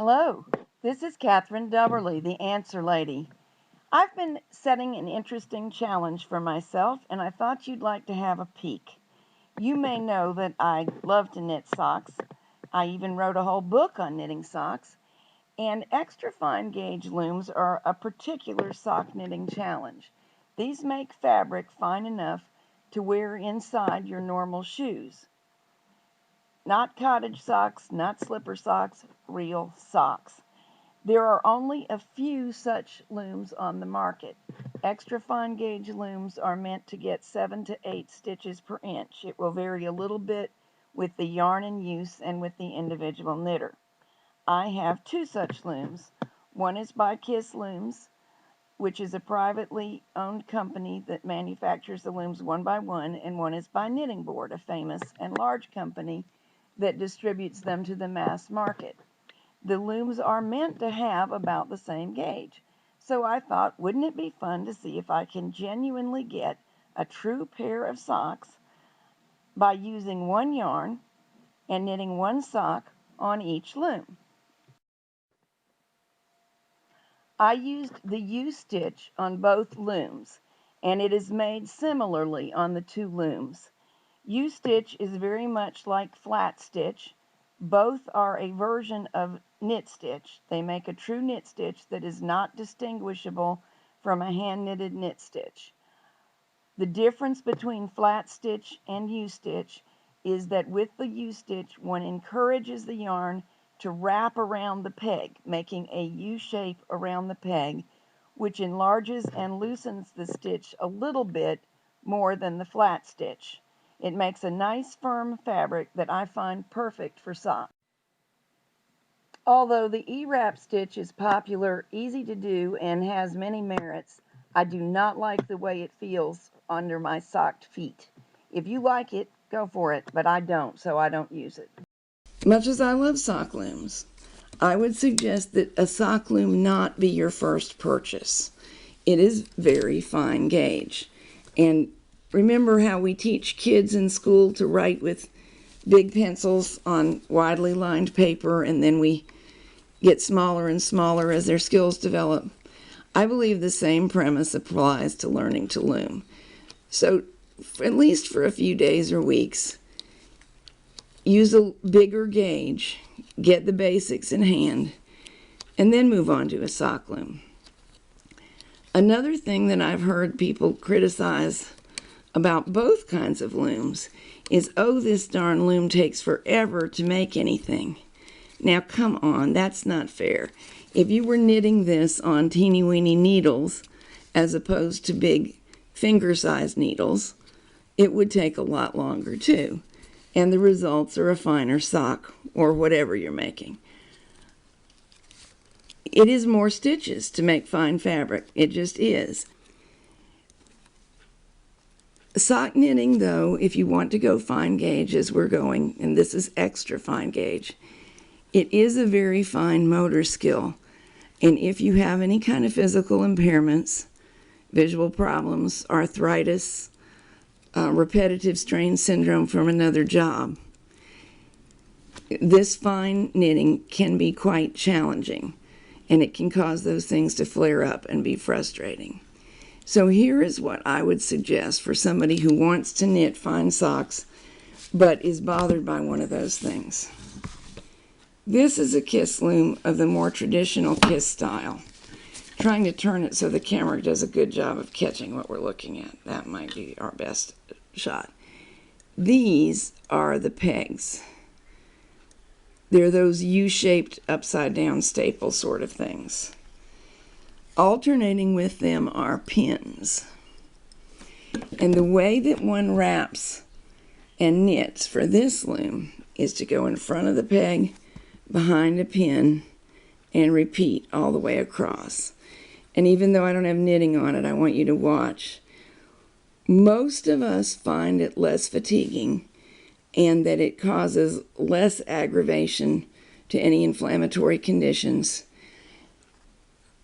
Hello, this is Catherine Dubberly, the Answer Lady. I've been setting an interesting challenge for myself, and I thought you'd like to have a peek. You may know that I love to knit socks. I even wrote a whole book on knitting socks, and extra fine gauge looms are a particular sock knitting challenge. These make fabric fine enough to wear inside your normal shoes. Not cottage socks, not slipper socks, real socks. There are only a few such looms on the market. Extra fine gauge looms are meant to get 7 to 8 stitches per inch. It will vary a little bit with the yarn in use and with the individual knitter. I have two such looms. One is by Kiss Looms, which is a privately owned company that manufactures the looms one by one, and one is by Knitting Board, a famous and large company that distributes them to the mass market. The looms are meant to have about the same gauge. So I thought, wouldn't it be fun to see if I can genuinely get a true pair of socks by using one yarn and knitting one sock on each loom. I used the U-stitch on both looms, and it is made similarly on the two looms. U-stitch is very much like flat stitch. Both are a version of knit stitch. They make a true knit stitch that is not distinguishable from a hand knitted knit stitch. The difference between flat stitch and U-stitch is that with the U-stitch, one encourages the yarn to wrap around the peg, making a U shape around the peg, which enlarges and loosens the stitch a little bit more than the flat stitch. It makes a nice firm fabric that I find perfect for socks. Although the E-wrap stitch is popular, easy to do, and has many merits, I do not like the way it feels under my socked feet. If you like it, go for it, but I don't, so I don't use it. Much as I love sock looms, I would suggest that a sock loom not be your first purchase. It is very fine gauge. And remember how we teach kids in school to write with big pencils on widely lined paper, and then we get smaller and smaller as their skills develop? I believe the same premise applies to learning to loom. So, at least for a few days or weeks, use a bigger gauge, get the basics in hand, and then move on to a sock loom. Another thing that I've heard people criticize about both kinds of looms is, oh, this darn loom takes forever to make anything. Now, come on, that's not fair. If you were knitting this on teeny-weeny needles, as opposed to big finger-sized needles, it would take a lot longer, too. And the results are a finer sock, or whatever you're making. It is more stitches to make fine fabric. It just is. Sock knitting, though, if you want to go fine gauge as we're going, and this is extra fine gauge, it is a very fine motor skill. And if you have any kind of physical impairments, visual problems, arthritis, repetitive strain syndrome from another job, this fine knitting can be quite challenging, and it can cause those things to flare up and be frustrating. So here is what I would suggest for somebody who wants to knit fine socks but is bothered by one of those things. This is a Kiss loom of the more traditional Kiss style. Trying to turn it so the camera does a good job of catching what we're looking at. That might be our best shot. These are the pegs. They're those U-shaped upside down staple sort of things. Alternating with them are pins. And the way that one wraps and knits for this loom is to go in front of the peg, behind a pin, and repeat all the way across. And even though I don't have knitting on it, I want you to watch. Most of us find it less fatiguing, and that it causes less aggravation to any inflammatory conditions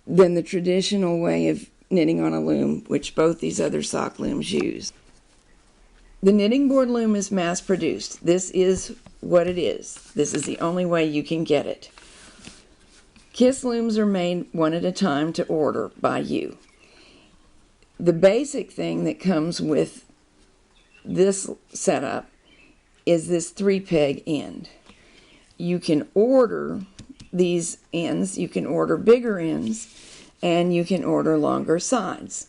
than the traditional way of knitting on a loom, which both these other sock looms use. The Knitting Board loom is mass-produced. This is what it is. This is the only way you can get it. Kiss looms are made one at a time to order by you. The basic thing that comes with this setup is this 3-peg end. You can order these ends, you can order bigger ends, and you can order longer sides.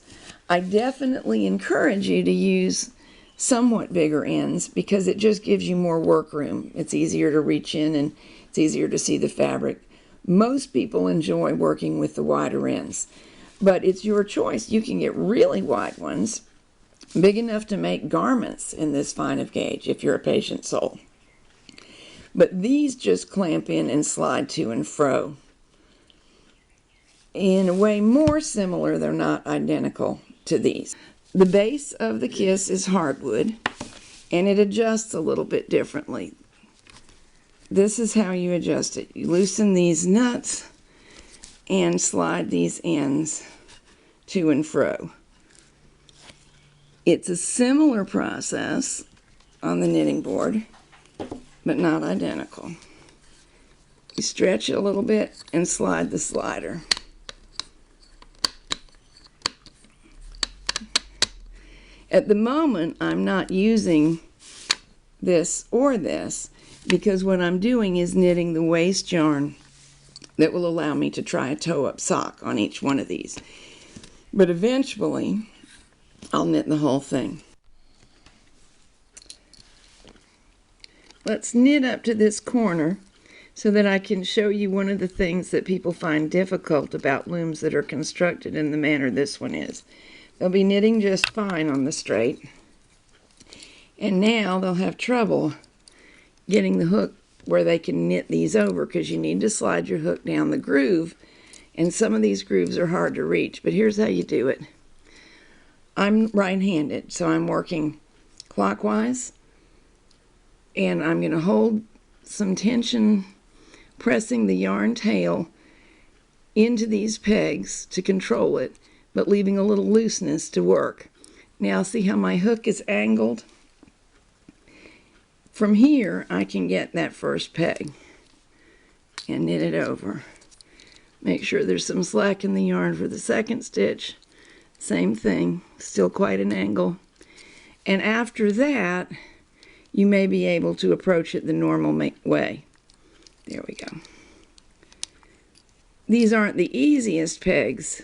I definitely encourage you to use somewhat bigger ends because it just gives you more work room. It's easier to reach in and it's easier to see the fabric. Most people enjoy working with the wider ends, but it's your choice. You can get really wide ones, big enough to make garments in this fine of gauge if you're a patient soul. But these just clamp in and slide to and fro. In a way more similar, they're not identical to these. The base of the Kiss is hardwood, and it adjusts a little bit differently. This is how you adjust it. You loosen these nuts and slide these ends to and fro. It's a similar process on the knitting board, but not identical. You stretch it a little bit and slide the slider. At the moment, I'm not using this or this because what I'm doing is knitting the waste yarn that will allow me to try a toe-up sock on each one of these. But eventually, I'll knit the whole thing. Let's knit up to this corner so that I can show you one of the things that people find difficult about looms that are constructed in the manner this one is. They'll be knitting just fine on the straight, and now they'll have trouble getting the hook where they can knit these over because you need to slide your hook down the groove, and some of these grooves are hard to reach, but here's how you do it. I'm right-handed, so I'm working clockwise, and I'm going to hold some tension, pressing the yarn tail into these pegs to control it, but leaving a little looseness to work. Now see how my hook is angled? From here, I can get that first peg and knit it over. Make sure there's some slack in the yarn for the second stitch. Same thing, still quite an angle. And after that, you may be able to approach it the normal way. There we go. These aren't the easiest pegs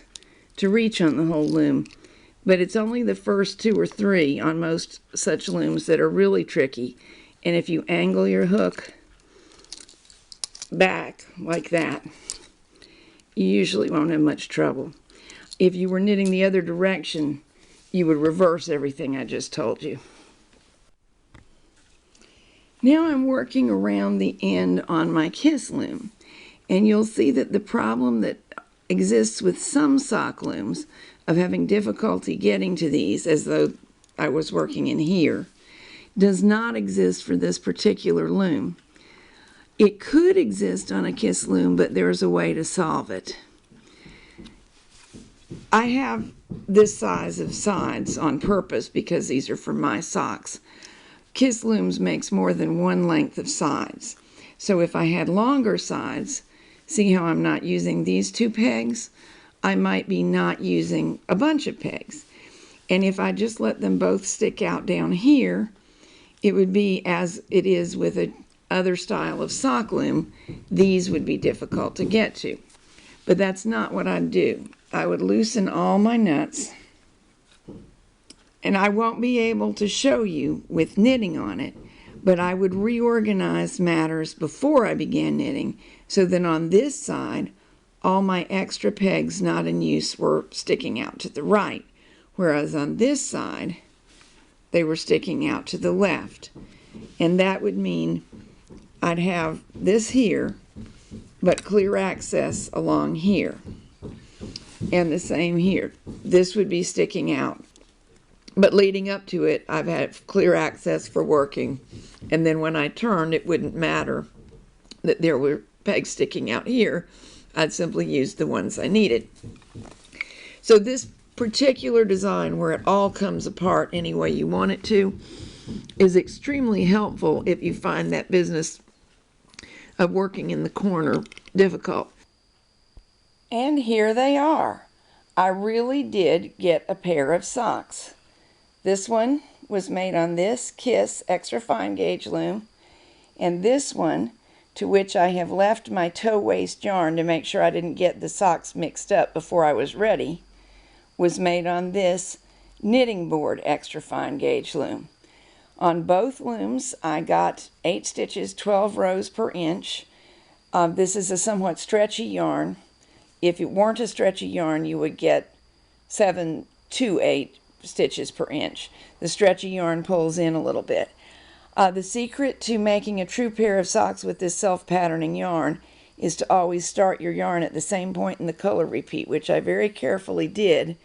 to reach on the whole loom, but it's only the first 2 or 3 on most such looms that are really tricky. And if you angle your hook back like that, you usually won't have much trouble. If you were knitting the other direction, you would reverse everything I just told you. Now I'm working around the end on my Kiss loom, and you'll see that the problem that exists with some sock looms of having difficulty getting to these, as though I was working in here, does not exist for this particular loom. It could exist on a Kiss loom, but there's a way to solve it. I have this size of sides on purpose because these are for my socks. Kiss looms makes more than one length of sides. So if I had longer sides, see how I'm not using these 2 pegs? I might be not using a bunch of pegs. And if I just let them both stick out down here, it would be as it is with a other style of sock loom. These would be difficult to get to. But that's not what I'd do. I would loosen all my nuts, and I won't be able to show you with knitting on it, but I would reorganize matters before I began knitting so that on this side, all my extra pegs not in use were sticking out to the right, whereas on this side, they were sticking out to the left. And that would mean I'd have this here, but clear access along here. And the same here. This would be sticking out. But leading up to it, I've had clear access for working. And then when I turned, it wouldn't matter that there were pegs sticking out here. I'd simply use the ones I needed. So this particular design, where it all comes apart any way you want it to, is extremely helpful if you find that business of working in the corner difficult. And here they are. I really did get a pair of socks. This one was made on this Kiss extra fine gauge loom, and this one, to which I have left my toe waist yarn to make sure I didn't get the socks mixed up before I was ready, was made on this knitting board extra fine gauge loom. On both looms I got 8 stitches, 12 rows per inch. This is a somewhat stretchy yarn. If it weren't a stretchy yarn, you would get 7 to 8 stitches per inch. The stretchy yarn pulls in a little bit. The secret to making a true pair of socks with this self-patterning yarn is to always start your yarn at the same point in the color repeat, which I very carefully did.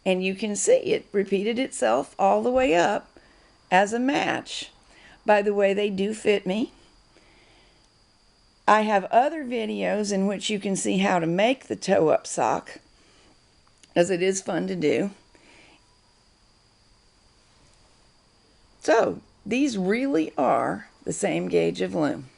And you can see it repeated itself all the way up as a match. By the way, they do fit me. I have other videos in which you can see how to make the toe-up sock, as it is fun to do. So, these really are the same gauge of loom.